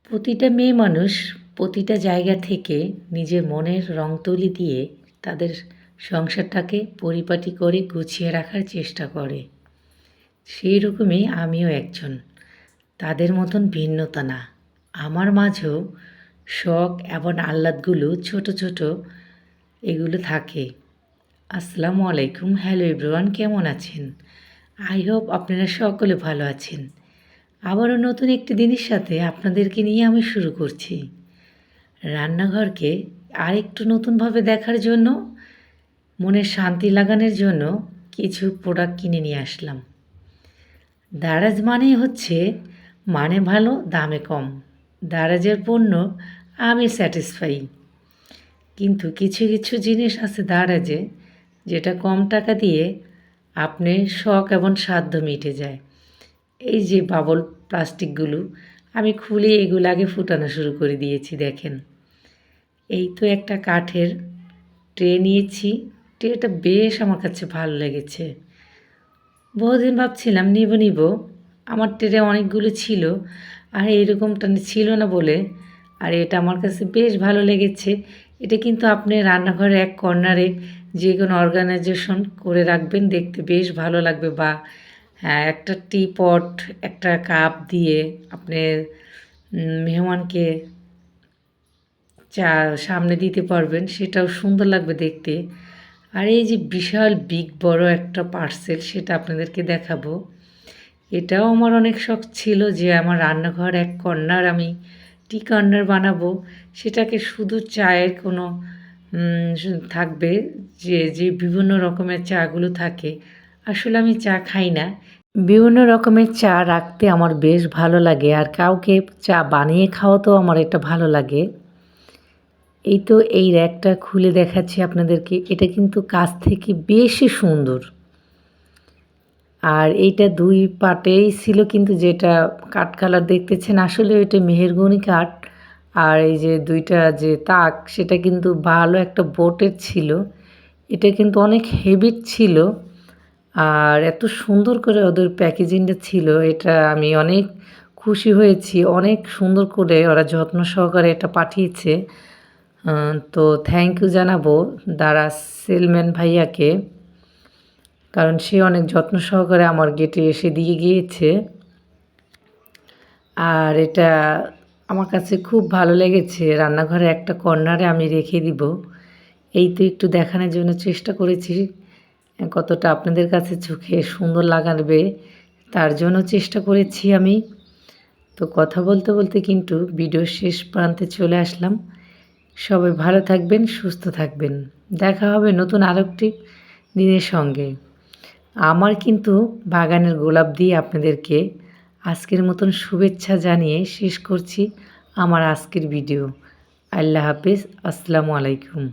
প্রতিটা মেয়ে মানুষ প্রতিটা জায়গা থেকে নিজের মনের রং তুলি দিয়ে তাদের সংসারটাকে পরিপাটি করে গুছিয়ে রাখার চেষ্টা করে। সেই রকমই আমিও একজন। তাদের মতন ভিন্নতা না। আমার মাঝেও শখ এবং আহ্লাদগুলো ছোট ছোট এগুলো থাকে। আসসালামু আলাইকুম, হ্যালো এভরিওয়ান, কেমন আছেন? আই হোপ আপনারা সকলে ভালো আছেন। আবারও নতুন একটি দিনের সাথে আপনাদেরকে নিয়ে আমি শুরু করছি। রান্নাঘরকে আরেকটু নতুনভাবে দেখার জন্য, মনের শান্তি লাগানোর জন্য কিছু প্রোডাক্ট কিনে নিয়ে আসলাম। দারাজ মানেই হচ্ছে মানে ভালো দামে কম। দারাজের পণ্য আমি স্যাটিসফাই। কিন্তু কিছু কিছু জিনিস আছে দারাজে যেটা কম টাকা দিয়ে আপনি শখ এবং সাধ্য মিটে যায়। এই যে বাবল প্লাস্টিকগুলো আমি খুলে এগুলো আগে ফুটানো শুরু করে দিয়েছি। দেখেন, এই তো একটা কাঠের ট্রে নিয়েছি। ট্রেটা বেশ আমার কাছে ভালো লেগেছে। বহুদিন ভাবছিলাম নিব। আমার ট্রে অনেকগুলো ছিল আর এইরকমটা ছিল না বলে, আর এটা আমার কাছে বেশ ভালো লেগেছে। এটা কিন্তু আপনি রান্নাঘরে এক কর্নারে যে কোনো অর্গানাইজেশন করে রাখবেন, দেখতে বেশ ভালো লাগবে। বা হ্যাঁ, একটা টি পট, একটা কাপ দিয়ে আপনি মেহমানকে চা সামনে দিতে পারবেন, সেটাও সুন্দর লাগবে দেখতে। আর এই যে বিশাল বিগ বড় একটা পার্সেল, সেটা আপনাদেরকে দেখাবো। এটাও আমার অনেক শখ ছিল যে আমার রান্নাঘর এক কর্নার আমি টি কর্নার বানাবো। সেটাকে শুধু চায়ের কোনো থাকবে, যে বিভিন্ন রকমের চাগুলো থাকে। আসলে আমি চা খাই না, বিভিন্ন রকমের চা রাখতে আমার বেশ ভালো লাগে, আর কাউকে চা বানিয়ে খাওয়াতেও আমার এটা ভালো লাগে। এই তো এই র্যাকটা খুলে দেখাচ্ছি আপনাদেরকে। এটা কিন্তু কাছ থেকে বেশি সুন্দর। আর এইটা দুই পাটেই ছিল, কিন্তু যেটা কাঠ কালার দেখতেছেন আসলে ওইটা মেহেরগনি কাঠ। আর এই যে দুইটা যে তাক, সেটা কিন্তু ভালো একটা বোটের ছিল। এটা কিন্তু অনেক হেভি ছিল, আর এত সুন্দর করে ওদের প্যাকেজিংটা ছিল, এটা আমি অনেক খুশি হয়েছি। অনেক সুন্দর করে ওরা যত্ন সহকারে এটা পাঠিয়েছে। তো থ্যাংক ইউ জানাবো দারাজ সেলম্যান ভাইয়াকে, কারণ সে অনেক যত্ন সহকারে আমার গেটে এসে দিয়ে গিয়েছে। আর এটা আমার কাছে খুব ভালো লেগেছে। রান্নাঘরে একটা কর্নারে আমি রেখে দিব। এই তো একটু দেখানোর জন্য চেষ্টা করেছি, কতটা আপনাদের কাছে চোখে সুন্দর লাগাবে তার জন্য চেষ্টা করেছি আমি। তো কথা বলতে বলতে কিন্তু ভিডিওর শেষ প্রান্তে চলে আসলাম। সবাই ভালো থাকবেন, সুস্থ থাকবেন। দেখা হবে নতুন আরেকটি দিনের সঙ্গে। আমার কিন্তু বাগানের গোলাপ দিয়ে আপনাদেরকে আজকের মতন শুভেচ্ছা জানিয়ে শেষ করছি আমার আজকের ভিডিও। আল্লাহ হাফেজ, আসসালামু আলাইকুম।